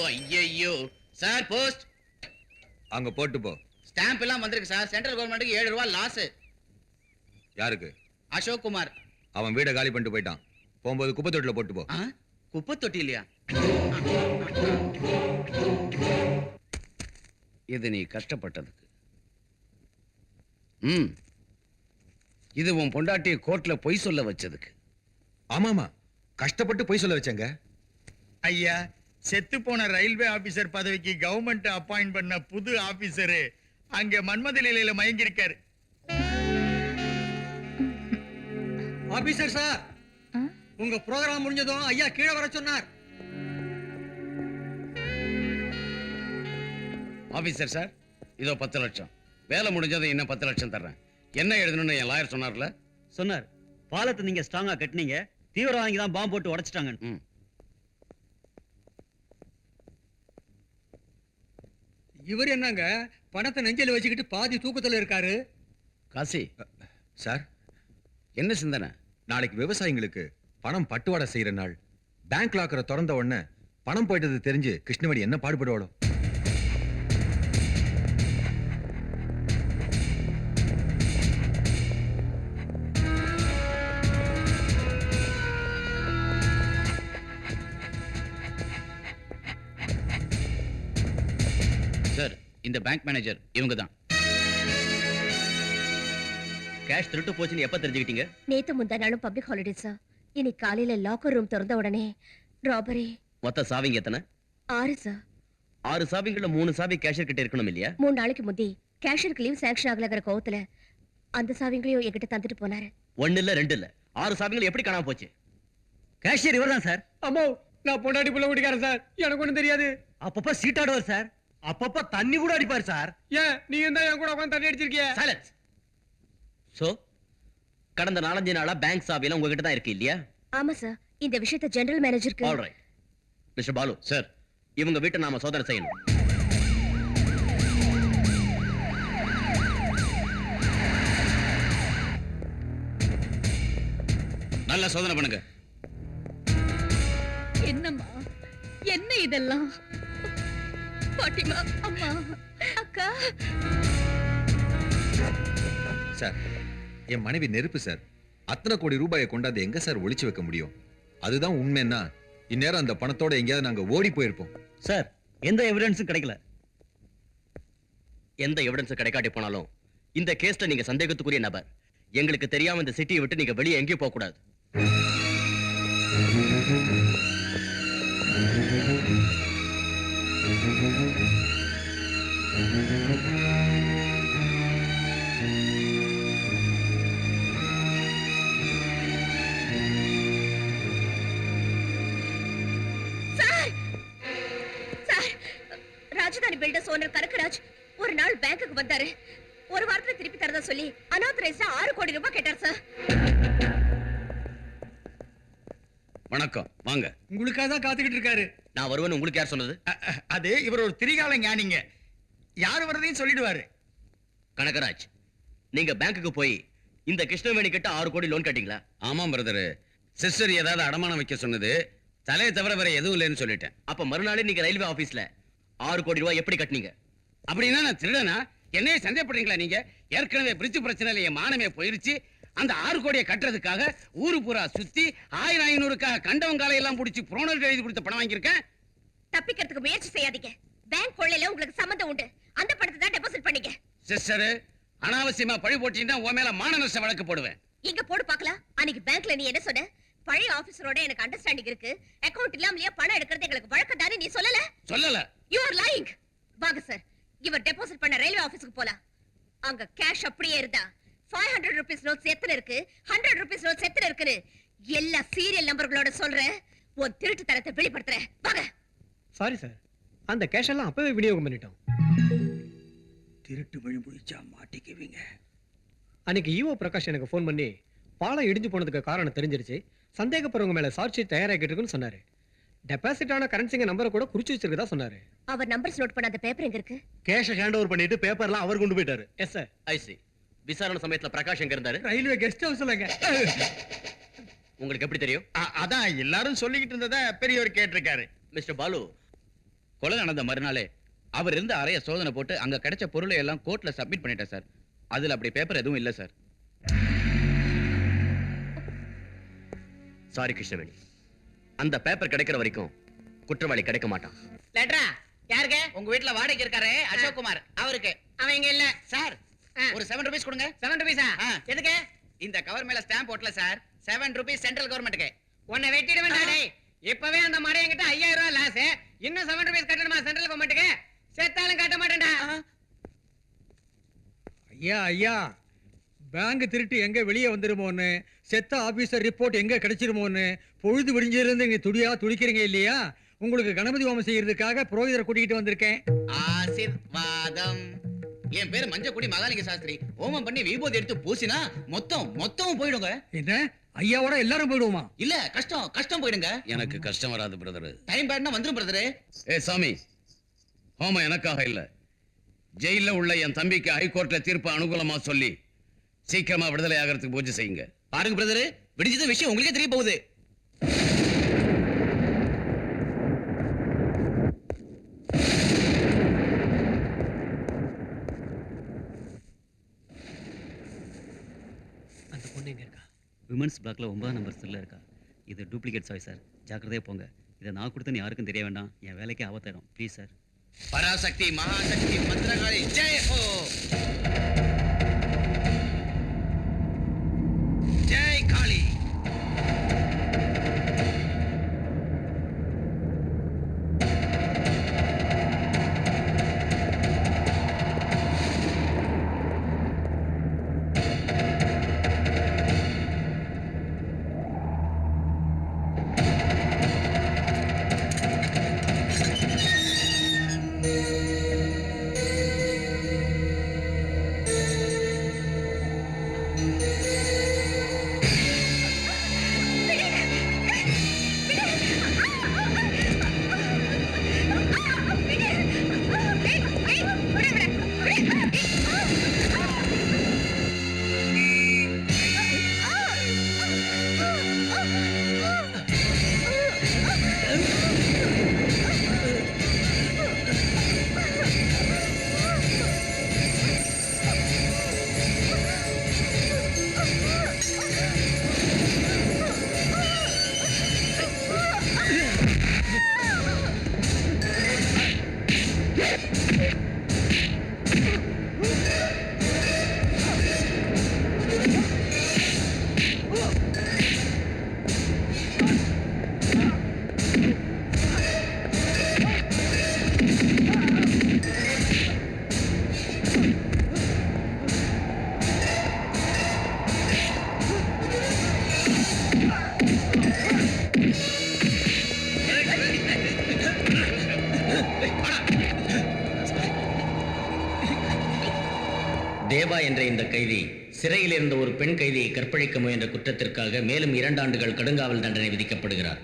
ஐயோ sir post அங்க போட்டு போ. ஸ்டாம்ப் எல்லாம் வந்திருக்கு சார். சென்ட்ரல் கவர்மெண்ட்டுக்கு 7 ரூபாய் லாஸ். யாருக்கு? அசோக் குமார். அவன் வீட காலி பண்ணிட்டு போயிட்டான். போகும்போது குப்பை தொட்டில போட்டு போ. குப்பை தொட்டி இல்லையா? இது நீ கஷ்டப்பட்டதுக்கு. இது உன் பொண்டாட்டி கோர்ட்ல பொய் சொல்ல வச்சதுக்கு. ஆமாமா, கஷ்டப்பட்டு பொய் சொல்ல வச்சேங்க. ஐயா, செத்து போன ரயில்வே ஆபீசர் பதவிக்கு கவர்மெண்ட் அப்பாயிண்ட் பண்ண புது ஆபீசரு அங்க மன்மத நிலையில மயங்கி இருக்காரு. ஆபீசர் சார், உங்க ப்ரோகிராம் முடிஞ்சதும் ஐயா கீழே வர சொன்னார். ஆபீசர் சார், இதோ 10 லட்சம். வேலை முடிஞ்சதும் இன்னும் 10 லட்சம் தர்றேன். என்ன எழுதணும்னு என் லாயர் சொன்னார்ல? சொன்னார். பாலத்தை நீங்க ஸ்ட்ராங்கா கட்டினீங்க, தீவிரவாதிங்க தான் பாம்பு போட்டு உடைச்சிட்டாங்க. இவர் என்னங்க பணத்தை நெஞ்சில வச்சுக்கிட்டு பாதி தூக்கத்துல இருக்காரு? காசி சார், என்ன சிந்தனை? நாளைக்கு விவசாயிங்களுக்கு பணம் பட்டுவாடை செய்யற நாள். பேங்க் லாக்கரை திறந்த உடனே பணம் போயிட்டது தெரிஞ்சு கிருஷ்ணவேணி என்ன பாடுபடுவாளோ? சார், இந்த பேங்க் மேனேஜர் இவங்க தான். கேஷ் திருட்டு போச்சுன்னு எப்ப தெரிஞ்சுக்கிட்டீங்க? நேத்து முந்தா நாளும் பப்ளிக் ஹாலிடே சார். இன்னைக்கு காலையில லாக்கர் ரூம் திறந்த உடனே ராபரி. மொத்த சாவிங்க எத்தனை? 6 சார். 6 சாவிங்கள்ல 3 சாவி கேஷியர் கிட்ட இருக்கணும் இல்லையா? 3 நாளைக்கு முந்தி கேஷியருக்கு லீவ் சாங்ஷன் ஆகலங்கிற கோவத்துல அந்த சாவிங்களையும் என்கிட்ட தந்துட்டு போனாரு. 1 இல்ல 2 இல்ல 6 சாவிங்கள் எப்படி காணாம போச்சு? கேஷியர் இவர்தான் சார். அம்மோ, நான் பொண்டாட்டி புள்ள ஓடிக்காரன் சார். எனக்கு ஒண்ணும் தெரியாது. அப்பப்ப சீட்டாடுவார் சார். அப்பப்ப தண்ணி கூட அடிப்பார் சார். ஏன் நீ இருந்தா என் கூட உட்காந்து தண்ணி அடிச்சிருக்கிய? சைலன்ஸ். சோ கடந்த 4-5 நாளா பேங்க் சாவியெல்லாம் உங்ககிட்ட தான் இருக்கு இல்லையா? ஆமா சார். இந்த விஷயத்தை ஜெனரல் மேனேஜருக்கு. All right mister Balu sir, இவங்க வீட்டை நாம சோதனை செய்யணும். நல்லா சோதனை பண்ணுங்க. என்னம்மா என்ன இதெல்லாம்? பாட்டிமா, அம்மா, அக்கா. சார், என் மனைவி நெருப்பு சார். அத்தனை கோடி ரூபாயை கொண்டாந்து எங்க சார் ஒளிச்சு வைக்க முடியும்? அதுதான் உண்மைன்னா இந்நேரம் அந்த பணத்தோட எங்கேயாவது நாங்க ஓடி போயிருப்போம். சார், எந்த எவிடன்ஸும் கிடைக்கல. எந்த எவிடன்ஸ் கிடைக்காட்டி போனாலும் இந்த கேஸ்ல நீங்க சந்தேகத்துக்குரிய நபர். எங்களுக்கு தெரியாம இந்த சிட்டியை விட்டு நீங்க வெளியே எங்கேயும் போக கூடாது. ராஜதானி பில்டர்ஸ் ஓனர் கனகராஜ் ஒரு நாள் பேங்க்குக்கு வந்தாரு. ஒரு வாரத்துல திருப்பி தரதா சொல்லி அனாதரைஸ்டா 6 கோடி ரூபாய் கேட்டார் சார். வணக்கம், வாங்க. உங்களுக்காக தான் காத்துக்கிட்டு இருக்காரு. நான் வருவேன்னு உங்களுக்கு யார் சொன்னது? அது இவர் ஒரு திரிகால ஞானிங்க. யார் வரதையும் சொல்லிடுவாரு. கனகராஜ், நீங்க பேங்க்குக்கு போய் இந்த கிருஷ்ணவேணி கிட்ட 6 கோடி லோன் கட்டிங்களா? ஆமாம் பிரதர். சிஸ்டர் ஏதாவது அடமானம் வைக்க சொன்னது, தலையை தவிர வேற எதுவும் இல்லைன்னு சொல்லிட்டேன். அப்ப மறுநாளே நீங்க ரயில்வே ஆபீஸ்ல 6 கோடி ரூபாய் எப்படி கட்டினீங்க? அப்படின்னா நான் திருடனா? என்னையே சந்தேகப்படுறீங்களா நீங்க? ஏற்கனவே பிரிட்ஜ் பிரச்சனையில என் மானமே போயிருச்சு. அந்த 6 கோடியை கட்டுறதுக்காக ஊரு பூரா சுத்தி 1000-500க்காக கண்டவங்காலை எல்லாம் பிடிச்சி புரோனல் எழுதி கொடுத்த பணம் வாங்கியிருக்கேன். தப்பிக்கிறதுக்கு முயற்சி செய்யாதீங்க. பேங்க் கொள்ளையில உங்களுக்கு சம்பந்தம் உண்டு. அந்த பணத்தை தான் டெபாசிட் பண்ணீங்க. சிஸ்டர், அனாவசியமா பழி போட்டீங்கன்னா உன் மேல மான நஷ்ட வழக்கு போடுவேன். இங்க போடு பார்க்கலாம். அன்னைக்கு பேங்க்ல நீ என்ன சொன்ன? பழைய ஆபீசரோட எனக்கு அண்டர்ஸ்டாண்டிங் இருக்கு. அக்கவுண்ட் இல்லாமலே பணம் எடுக்கிறது எங்களுக்கு வழக்கம் தானே நீ சொல்லல? சொல்லல. You are lying. வாங்க சார், இவர் டெபாசிட் பண்ண ரயில்வே ஆபீஸ்க்கு போலாம். அங்க கேஷ் அப்படியே இருந்தா 500 rupees நோட்ஸ் எத்தனை இருக்கு, 100 rupees நோட்ஸ் எத்தனை இருக்கு, எல்லா சீரியல் நம்பர்களோட சொல்றேன். உன் திருட்டு தரத்தை வெளிப்படுத்துறேன். வாங்க. சாரி சார், அந்த கேஷ் எல்லாம் அப்பவே விநியோகம் பண்ணிட்டோம். திருட்டு வழி முடிச்சா மாட்டிக்குவீங்க. அன்னைக்கு ஈவோ பிரகாஷ் எனக்கு ஃபோன் பண்ணி பாலம் இடிஞ்சு போனதுக்கு காரணம் தெரிஞ்சிருச்சு, சந்தேகப்படுறவங்க மேல சார்ஜ் ஷீட் தயாராகிட்டு இருக்குன்னு சொன்னாரு. டெபாசிட் ஆன கரன்சிங்க நம்பரை கூட குறிச்சு வச்சிருக்கதா சொன்னாரு. அவர் நம்பர்ஸ் நோட் பண்ண அந்த பேப்பர் எங்க இருக்கு? கேஷ் ஹேண்ட் ஓவர் பண்ணிட்டு பேப்பர்லாம் அவர் கொண்டு போயிட்டாரு. Yes sir. I see. விசாரணை சமயத்துல பிரகாஷ் எங்க இருந்தாரு? ரயில்வே கெஸ்ட் ஹவுஸ்லங்க. உங்களுக்கு எப்படி தெரியும்? அதான் எல்லாரும் சொல்லிக்கிட்டு இருந்தத பெரியவர் கேட்டிருக்காரு. மிஸ்டர் பாலு, கொலை நடந்த மறுநாளே அவர் இருந்த அறைய சோதனை போட்டு அங்க கிடைச்ச பொருளை எல்லாம் கோர்ட்ல சப்மிட் பண்ணிட்டேன் சார். அதுல அப்படி பேப்பர் எதுவும் இல்ல சார். சாரி கிருஷ்ணவேணி, அந்த பேப்பர் கிடைக்கிற வரைக்கும் குற்றவாளி கிடைக்க மாட்டான். லெட்டரா யாருக்கு? உங்க வீட்ல வாடகைக்கு இருக்காரு அசோக் குமார், அவருக்கு. அவன் இங்க இல்ல சார். ஒரு 7 ரூபீஸ் கொடுங்க. 7 ரூபீஸா? எதுக்கு? இந்த கவர் மேல ஸ்டாம்ப் போட்டல சார். 7 ரூபீஸ் சென்ட்ரல் கவர்மெண்ட்டுக்கு. உன்னை வெட்டிடுவேன் நானே. இப்பவே அந்த மாடை என்கிட்ட 5000 ரூபாய் லாஸ். இன்னும் 7 ரூபீஸ் கட்டணுமா சென்ட்ரல் கவர்மெண்ட்டுக்கு? செத்தாலும் கட்ட மாட்டேன்டா. ஐயா ஐயா, பேங்க் திருட்டு எங்க வெளியே வந்துருமோன்னு, செத்த ஆபீசர் ரிப்போர்ட் எங்க கிடைச்சிருமோன்னு பொழுது விடிஞ்சிருந்து இங்க துடியா துடிக்கிறீங்க இல்லையா? உங்களுக்கு கணபதி ஹோமம் செய்யறதுக்காக புரோகிதரை கூட்டிகிட்டு வந்திருக்கேன். ஆசீர்வாதம். என் பேரு மஞ்சக்குடி மகாலிங்க சாஸ்திரி. ஹோமம் பண்ணி விபூதி எடுத்து பூசினா மொத்தம் போயிடுங்க. என்ன ஐயாவோட எல்லாரும் போயிடுவோமா? இல்ல, கஷ்டம் போயிடுங்க. எனக்கு கஷ்டம் வராது பிரதர். டைம் பேட்னா வந்துரும் பிரதர். ஏ சாமி, ஹோமம் எனக்காக இல்ல, ஜெயில உள்ள என் தம்பிக்கு ஹைகோர்ட்ல தீர்ப்பு அனுகூலமா சொல்லி சீக்கிரமா விடுதலை ஆகிறதுக்கு பூஜை செய்யுங்க. பாருங்க பிரதர், விடிஞ்சது விஷயம் உங்களுக்கே தெரிய போகுது. அந்த பொண்ணு எங்க இருக்கா? விமன்ஸ் பிளாக்ல 9 நம்பர் செல்ல இருக்கா. இது டூப்ளிகேட் சாய் சார், ஜாக்கிரதையா போங்க. இதை நான் கொடுத்தேன்னு யாருக்கும் தெரிய வேண்டாம். என் வேலைக்கே ஆபத்தாயிரும். Please sir. பராசக்தி மகாசக்தி மந்திரகாளி ஜெய் ஹோ. ஜெய் காளி. தேவா என்ற இந்த கைதி சிறையில் இருந்த ஒரு பெண் கைதியை கற்பழிக்க முயன்ற குற்றத்திற்காக மேலும் 2 ஆண்டுகள் கடுங்காவல் தண்டனை விதிக்கப்படுகிறார்.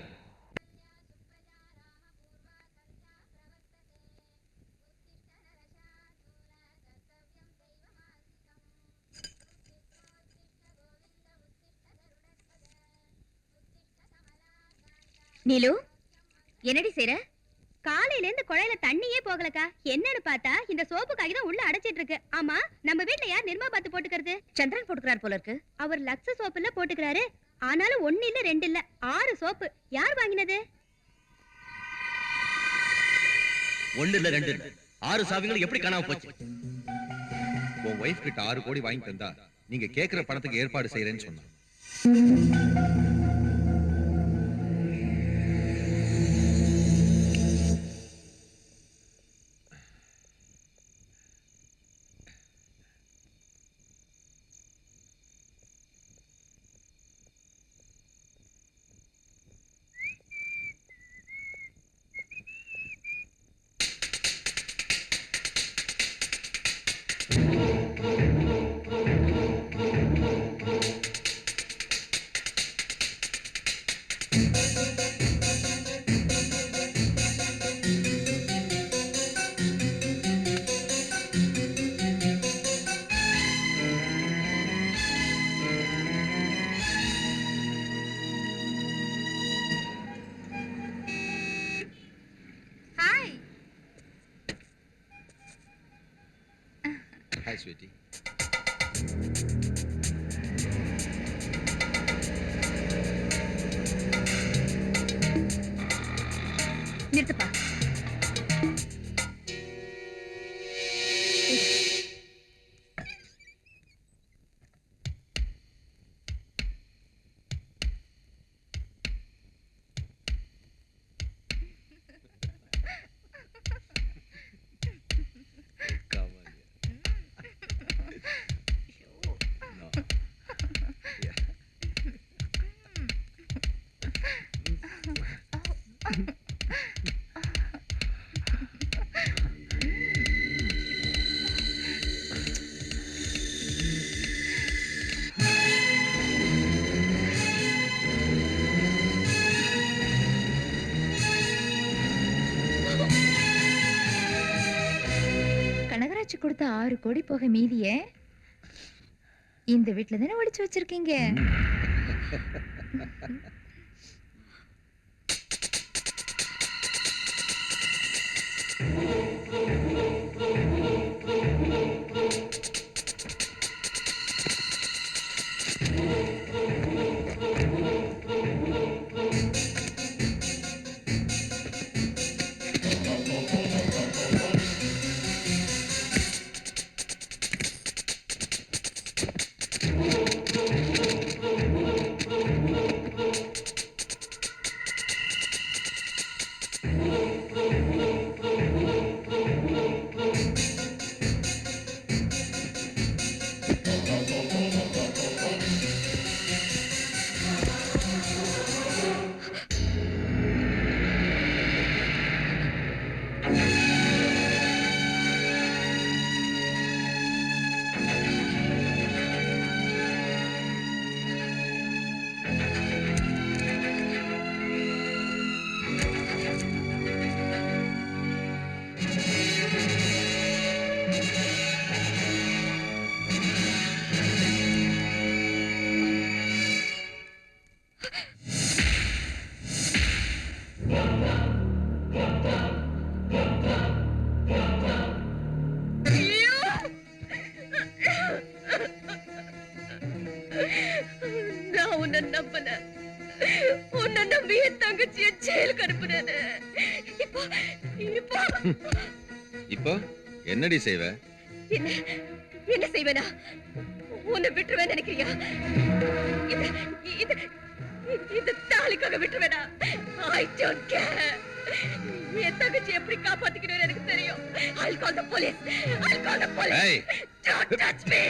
நீலு, என்னடி செய்ற? காலையில இருந்து குழையில தண்ணியே போகலக்கா. என்னன்னு பார்த்தா இந்த சோப்பு காகி தான் உள்ள அடைச்சிட்டு இருக்கு. ஆமா, நம்ம வீட்ல யார் நிர்மா பாத்து போட்டுக்கிறது? சந்திரன் போட்டுக்கிறார் போல இருக்கு. அவர் லக்ஸ் சோப்புல போட்டுக்கிறாரு. ஆனாலும் 1 இல்ல 2 இல்ல 6 சோப்பு. யார் வாங்கினது? 1 இல்ல 2 இல்ல 6 சாவிகள் எப்படி காணாம போச்சு? உன் ஒய்ஃப் கிட்ட 6 கோடி வாங்கி தந்தா நீங்க கேக்குற பணத்துக்கு ஏற்பாடு செய்யறேன்னு சொன்னா. Hi sweetie. நிறுத்துப்பா. கனகராட்சி கொடுத்த 6 கோடி போக மீதிய இந்த வீட்ல தானே ஒளிச்சு வச்சிருக்கீங்க. நான் உன்னை நம்பினேன். உன்னை நம்பி என் தங்கச்சியை ஜெயிலுக்கு அனுப்புனேன். இப்போ இப்போ இப்போ என்னடி செய்வ? என்ன என்ன செய்வேனா? உன்னை விட்டுருவேன் நினைக்கிறியா? இது இது இந்த தாலிக்காக விட்டுருவேனா? I don't care. என் தங்கச்சி எப்படி காப்பாத்திக்கணும்னு எனக்கு தெரியும். I'll call the police. I'll call the police. Hey. Don't touch me.